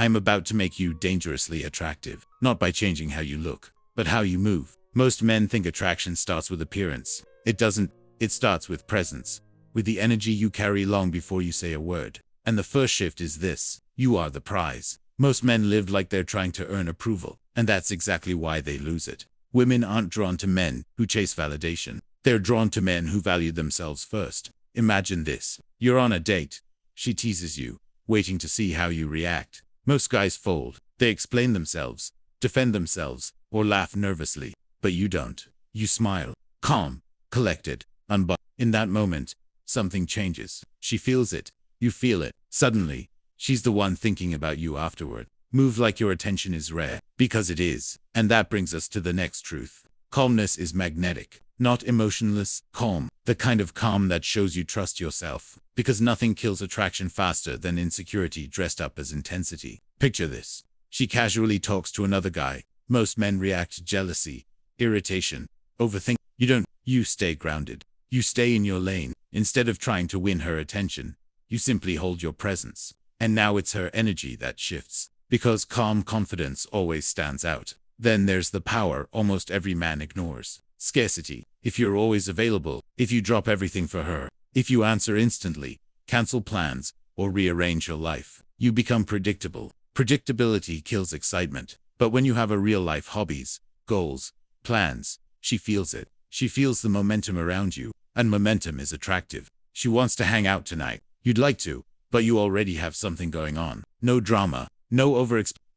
am about to make you dangerously attractive, not by changing how you look, but how you move. Most men think attraction starts with appearance. It doesn't. It starts with presence, with the energy you carry long before you say a word. And the first shift is this: you are the prize. Most men live like they're trying to earn approval, and that's exactly why they lose it. Women aren't drawn to men who chase validation. They're drawn to men who value themselves first. Imagine this. You're on a date. She teases you, waiting to see how you react. Most guys fold. They explain themselves, defend themselves, or laugh nervously. But you don't. You smile, calm, collected, unbothered. In that moment, something changes. She feels it. You feel it. Suddenly, she's the one thinking about you afterward. Move like your attention is rare, because it is. And that brings us to the next truth. Calmness is magnetic, not emotionless. Calm, the kind of calm that shows you trust yourself, because nothing kills attraction faster than insecurity dressed up as intensity. Picture this. She casually talks to another guy. Most men react to jealousy, irritation, overthink. You don't. You stay grounded. You stay in your lane. Instead of trying to win her attention, you simply hold your presence. And now it's her energy that shifts, because calm confidence always stands out. Then there's the power almost every man ignores. Scarcity. If you're always available, if you drop everything for her, if you answer instantly, cancel plans, or rearrange your life, you become predictable. Predictability kills excitement. But when you have a real-life hobbies, goals, plans, she feels it. She feels the momentum around you, and momentum is attractive. She wants to hang out tonight. You'd like to, but you already have something going on. No drama, no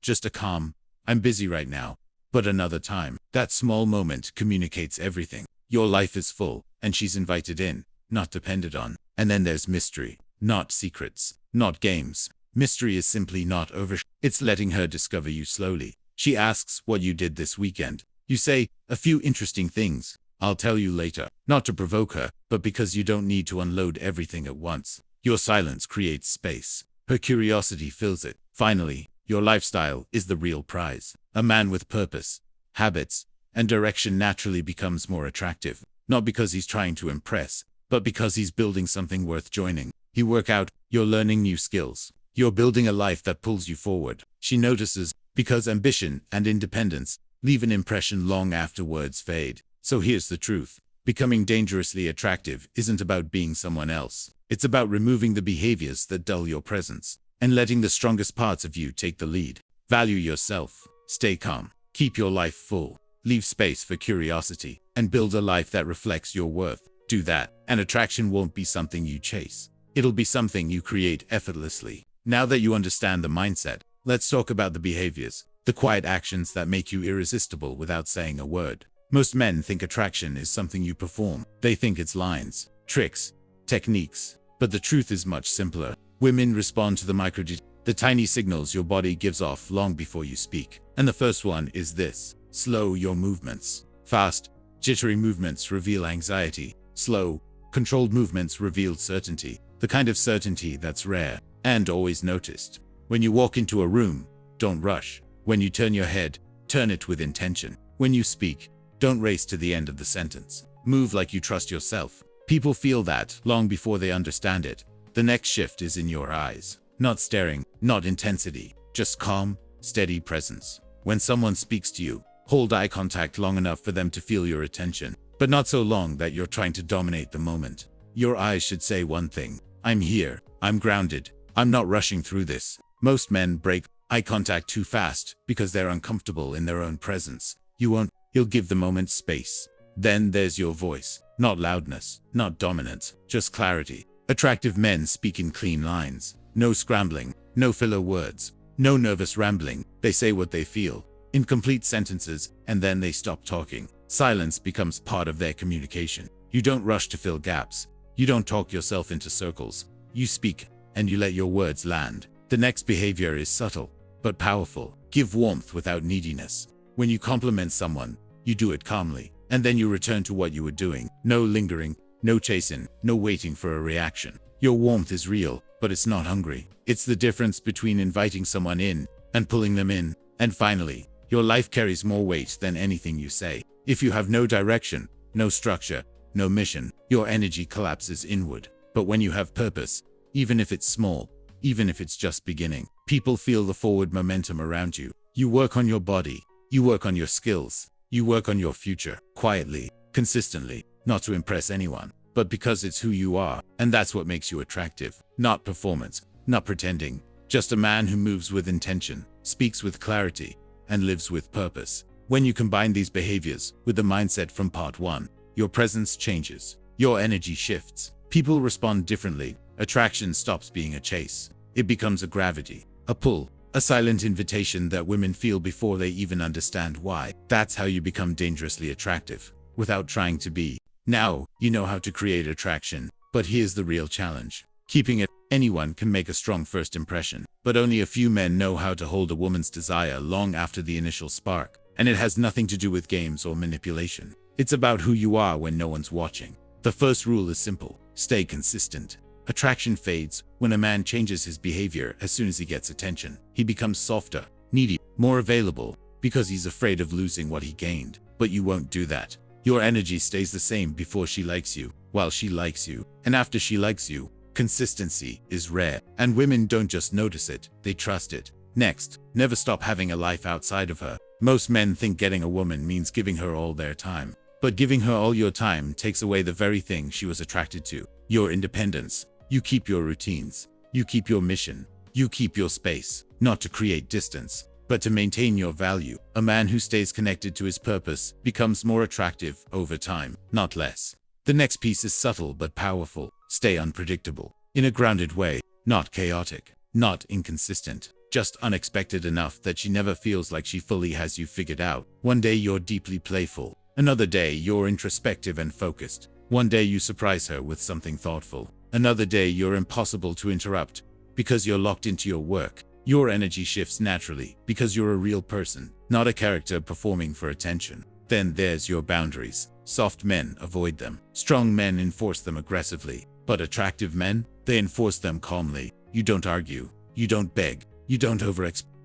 just a calm, I'm busy right now, but another time. That small moment communicates everything. Your life is full, and she's invited in, not depended on. And then there's mystery, not secrets, not games. Mystery is simply not over. It's letting her discover you slowly. She asks what you did this weekend. You say, a few interesting things. I'll tell you later. Not to provoke her, but because you don't need to unload everything at once. Your silence creates space. Her curiosity fills it. Finally, your lifestyle is the real prize. A man with purpose, habits, and direction naturally becomes more attractive. Not because he's trying to impress, but because he's building something worth joining. You work out, you're learning new skills. You're building a life that pulls you forward. She notices, because ambition and independence leave an impression long after words fade. So here's the truth. Becoming dangerously attractive isn't about being someone else. It's about removing the behaviors that dull your presence, and letting the strongest parts of you take the lead. Value yourself. Stay calm. Keep your life full. Leave space for curiosity, and build a life that reflects your worth. Do that, and attraction won't be something you chase. It'll be something you create effortlessly. Now that you understand the mindset, let's talk about the behaviors, the quiet actions that make you irresistible without saying a word. Most men think attraction is something you perform. They think it's lines, tricks, techniques. But the truth is much simpler. Women respond to the tiny signals your body gives off long before you speak. And the first one is this: slow your movements. Fast, jittery movements reveal anxiety. Slow, controlled movements reveal certainty. The kind of certainty that's rare and always noticed. When you walk into a room, don't rush. When you turn your head, turn it with intention. When you speak, don't race to the end of the sentence. Move like you trust yourself. People feel that long before they understand it. The next shift is in your eyes. Not staring, not intensity, just calm, steady presence. When someone speaks to you, hold eye contact long enough for them to feel your attention, but not so long that you're trying to dominate the moment. Your eyes should say one thing: I'm here, I'm grounded, I'm not rushing through this. Most men break eye contact too fast because they're uncomfortable in their own presence. You won't. You'll give the moment space. Then there's your voice. Not loudness, not dominance, just clarity. Attractive men speak in clean lines. No scrambling, no filler words, no nervous rambling. They say what they feel, in complete sentences, and then they stop talking. Silence becomes part of their communication. You don't rush to fill gaps. You don't talk yourself into circles. You speak, and you let your words land. The next behavior is subtle, but powerful. Give warmth without neediness. When you compliment someone, you do it calmly, and then you return to what you were doing. No lingering, no chasing, no waiting for a reaction. Your warmth is real, but it's not hungry. It's the difference between inviting someone in and pulling them in. And finally, your life carries more weight than anything you say. If you have no direction, no structure, no mission, your energy collapses inward. But when you have purpose, even if it's small, even if it's just beginning. People feel the forward momentum around you. You work on your body. You work on your skills. You work on your future, quietly, consistently, not to impress anyone, but because it's who you are, and that's what makes you attractive. Not performance, not pretending, just a man who moves with intention, speaks with clarity, and lives with purpose. When you combine these behaviors with the mindset from part 1, your presence changes. Your energy shifts. People respond differently. Attraction stops being a chase. It becomes a gravity, a pull, a silent invitation that women feel before they even understand why. That's how you become dangerously attractive, without trying to be. Now, you know how to create attraction, but here's the real challenge. Keeping it. Anyone can make a strong first impression, but only a few men know how to hold a woman's desire long after the initial spark. And it has nothing to do with games or manipulation. It's about who you are when no one's watching. The first rule is simple: stay consistent. Attraction fades when a man changes his behavior as soon as he gets attention. He becomes softer, needy, more available, because he's afraid of losing what he gained. But you won't do that. Your energy stays the same before she likes you, while she likes you, and after she likes you. Consistency is rare, and women don't just notice it, they trust it. Next, never stop having a life outside of her. Most men think getting a woman means giving her all their time. But giving her all your time takes away the very thing she was attracted to: your independence. You keep your routines. You keep your mission. You keep your space, not to create distance, but to maintain your value. A man who stays connected to his purpose becomes more attractive over time, not less. The next piece is subtle but powerful. Stay unpredictable. In a grounded way, not chaotic, not inconsistent, just unexpected enough that she never feels like she fully has you figured out. One day you're deeply playful. Another day you're introspective and focused. One day you surprise her with something thoughtful. Another day you're impossible to interrupt because you're locked into your work. Your energy shifts naturally because you're a real person, not a character performing for attention. Then there's your boundaries. Soft men avoid them. Strong men enforce them aggressively. But attractive men, they enforce them calmly. You don't argue. You don't beg. You don't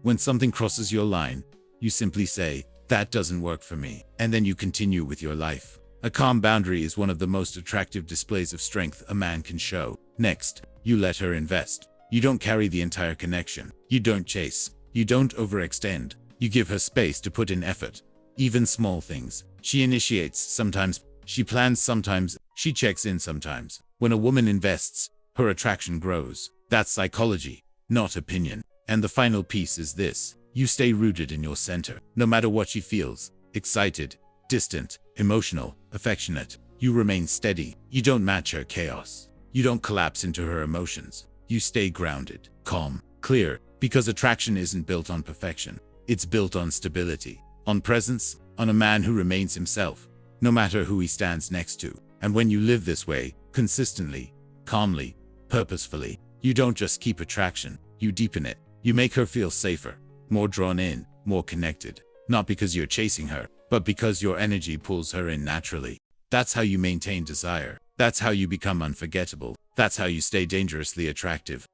When something crosses your line, you simply say, "That doesn't work for me," and then you continue with your life. A calm boundary is one of the most attractive displays of strength a man can show. Next, you let her invest. You don't carry the entire connection. You don't chase. You don't overextend. You give her space to put in effort. Even small things. She initiates sometimes. She plans sometimes. She checks in sometimes. When a woman invests, her attraction grows. That's psychology, not opinion. And the final piece is this: you stay rooted in your center. No matter what she feels, excited, distant, emotional, affectionate, you remain steady. You don't match her chaos. You don't collapse into her emotions. You stay grounded, calm, clear, because attraction isn't built on perfection. It's built on stability, on presence, on a man who remains himself, no matter who he stands next to. And when you live this way, consistently, calmly, purposefully, you don't just keep attraction, you deepen it. You make her feel safer, more drawn in, more connected, not because you're chasing her, but because your energy pulls her in naturally. That's how you maintain desire. That's how you become unforgettable. That's how you stay dangerously attractive.